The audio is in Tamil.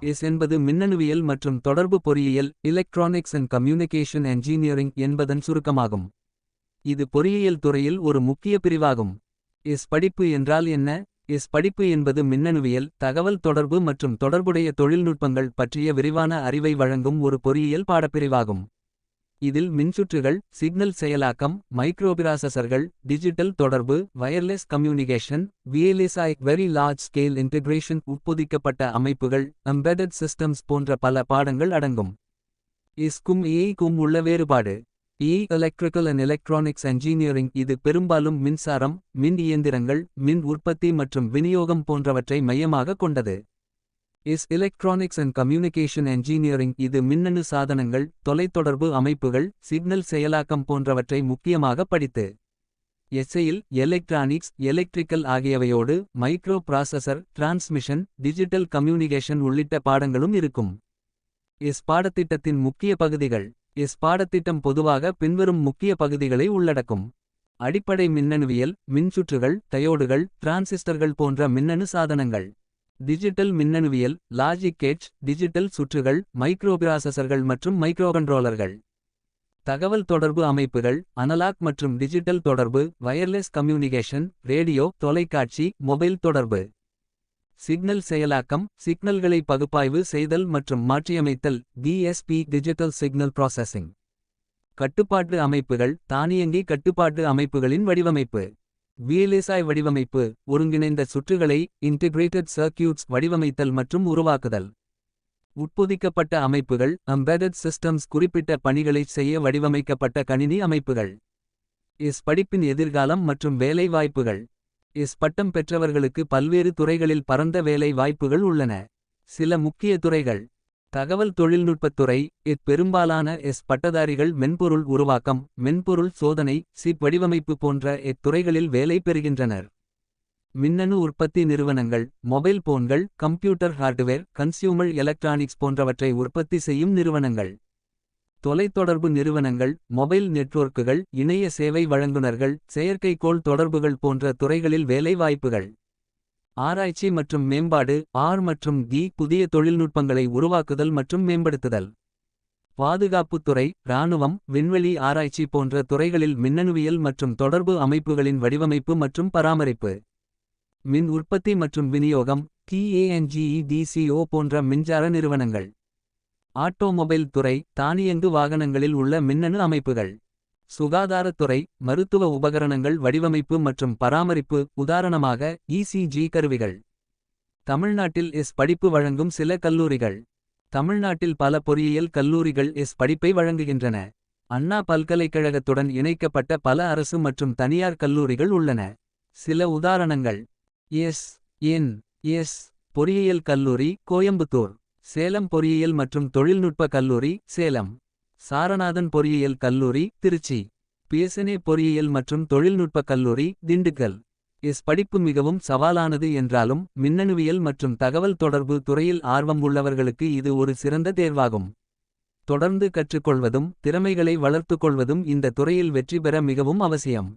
எஸ் என்பது மின்னணுவியல் மற்றும் தொடர்பு பொறியியல் எலக்ட்ரானிக்ஸ் அண்ட் கம்யூனிகேஷன் என்ஜினியரிங் என்பதன் சுருக்கமாகும். இது பொறியியல் துறையில் ஒரு முக்கிய பிரிவாகும். எஸ் படிப்பு என்றால் என்ன? எஸ் படிப்பு என்பது மின்னணுவியல், தகவல் தொடர்பு மற்றும் தொடர்புடைய தொழில்நுட்பங்கள் பற்றிய விரிவான அறிவை வழங்கும் ஒரு பொறியியல் பாடப்பிரிவாகும். இதில் மின்சுற்றுகள், சிக்னல் செயலாக்கம், மைக்ரோபிராசசர்கள், டிஜிட்டல் தொடர்பு, wireless communication, VLSI very large scale integration, உட்பொதிக்கப்பட்ட அமைப்புகள், எம்பெடட் சிஸ்டம்ஸ் போன்ற பல பாடங்கள் அடங்கும். எஸ்க்கும் ஏஐக்கும் உள்ள வேறுபாடு. எலக்ட்ரிக்கல் அண்ட் எலக்ட்ரானிக்ஸ் என்ஜினியரிங் இது பெரும்பாலும் மின்சாரம், மின் இயந்திரங்கள், மின் உற்பத்தி மற்றும் விநியோகம் போன்றவற்றை மையமாக கொண்டது. எலக்ட்ரானிக்ஸ் அண்ட் கம்யூனிகேஷன் என்ஜினியரிங் இது மின்னணு சாதனங்கள், தொலைத்தொடர்பு அமைப்புகள், சிக்னல் செயலாக்கம் போன்றவற்றை முக்கியமாக படித்து. எஸ்ஐயில் எலக்ட்ரானிக்ஸ், எலக்ட்ரிக்கல் ஆகியவையோடு microprocessor, transmission, digital communication உள்ளிட்ட பாடங்களும் இருக்கும். பாடத்திட்டத்தின் முக்கிய பகுதிகள். பாடத்திட்டம் பொதுவாக பின்வரும் முக்கிய பகுதிகளை உள்ளடக்கும். அடிப்படை மின்னணுவியல், மின்சுற்றுகள், டயோடுகள், டிரான்சிஸ்டர்கள் போன்ற மின்னணு சாதனங்கள். டிஜிட்டல் மின்னணுவியல், லாஜிக் கேட்ஸ், டிஜிட்டல் சுற்றுகள், மைக்ரோபிராசசர்கள் மற்றும் மைக்ரோகண்ட்ரோலர்கள். தகவல் தொடர்பு அமைப்புகள், அனலாக் மற்றும் டிஜிட்டல் தொடர்பு, வயர்லெஸ் கம்யூனிகேஷன், ரேடியோ, தொலைக்காட்சி, மொபைல் தொடர்பு. சிக்னல் செயலாக்கம், சிக்னல்களை பகுப்பாய்வு செய்தல் மற்றும் மாற்றியமைத்தல், DSP டிஜிட்டல் சிக்னல் ப்ராசஸிங். கட்டுப்பாட்டு அமைப்புகள், தானியங்கி கட்டுப்பாட்டு அமைப்புகளின் வடிவமைப்பு. VLSI வடிவமைப்பு, ஒருங்கிணைந்த சுற்றுகளை இன்டிகிரேட்டட் சர்க்யூட்ஸ் வடிவமைத்தல் மற்றும் உருவாக்குதல். உட்பொதிக்கப்பட்ட அமைப்புகள், எம்பெடட் சிஸ்டம்ஸ் குறிப்பிட்ட பணிகளைச் செய்ய வடிவமைக்கப்பட்ட கணினி அமைப்புகள். படிப்பின் எதிர்காலம் மற்றும் வேலை வாய்ப்புகள். பட்டம் பெற்றவர்களுக்கு பல்வேறு துறைகளில் பரந்த வேலை வாய்ப்புகள் உள்ளன. சில முக்கிய துறைகள். தகவல் தொழில்நுட்பத்துறை. பெரும்பாலான பட்டதாரிகள் மென்பொருள் உருவாக்கம், மென்பொருள் சோதனை, சிப் வடிவமைப்பு போன்ற துறைகளில் வேலை பெறுகின்றனர். மின்னணு உற்பத்தி நிறுவனங்கள், மொபைல் போன்கள், கம்ப்யூட்டர் ஹார்ட்வேர், கன்சியூமர் எலக்ட்ரானிக்ஸ் போன்றவற்றை உற்பத்தி செய்யும் நிறுவனங்கள். தொலைத்தொடர்பு நிறுவனங்கள், மொபைல் நெட்வொர்க்குகள், இணைய சேவை வழங்குனர்கள், செயற்கைக்கோள் தொடர்புகள் போன்ற துறைகளில் வேலை வாய்ப்புகள். ஆராய்ச்சி மற்றும் மேம்பாடு, மற்றும் புதிய தொழில்நுட்பங்களை உருவாக்குதல் மற்றும் மேம்படுத்துதல். பாதுகாப்புத்துறை, இராணுவம், விண்வெளி ஆராய்ச்சி போன்ற துறைகளில் மின்னணுவியல் மற்றும் தொடர்பு அமைப்புகளின் வடிவமைப்பு மற்றும் பராமரிப்பு. மின் உற்பத்தி மற்றும் விநியோகம், TANGEDCO போன்ற மின்சார நிறுவனங்கள். ஆட்டோமொபைல் துறை, தானியங்கு வாகனங்களில் உள்ள மின்னணு அமைப்புகள். சுகாதாரத்துறை, மருத்துவ உபகரணங்கள் வடிவமைப்பு மற்றும் பராமரிப்பு, உதாரணமாக ECG கருவிகள். தமிழ்நாட்டில் படிப்பு வழங்கும் சில கல்லூரிகள். தமிழ்நாட்டில் பல பொறியியல் கல்லூரிகள் படிப்பை வழங்குகின்றன. அண்ணா பல்கலைக்கழகத்துடன் இணைக்கப்பட்ட பல அரசு மற்றும் தனியார் கல்லூரிகள் உள்ளன. சில உதாரணங்கள். பொறியியல் கல்லூரி, கோயம்புத்தூர். சேலம் பொறியியல் மற்றும் தொழில்நுட்ப கல்லூரி, சேலம். சாரநாதன் பொறியியல் கல்லூரி, திருச்சி. பிஎஸ்என்ஏ பொறியியல் மற்றும் தொழில்நுட்ப கல்லூரி, திண்டுக்கல். படிப்பு மிகவும் சவாலானது என்றாலும் மின்னணுவியல் மற்றும் தகவல் தொடர்பு துறையில் ஆர்வம் உள்ளவர்களுக்கு இது ஒரு சிறந்த தேர்வாகும். தொடர்ந்து கற்றுக்கொள்வதும் திறமைகளை வளர்த்துக்கொள்வதும் இந்த துறையில் வெற்றி பெற மிகவும் அவசியம்.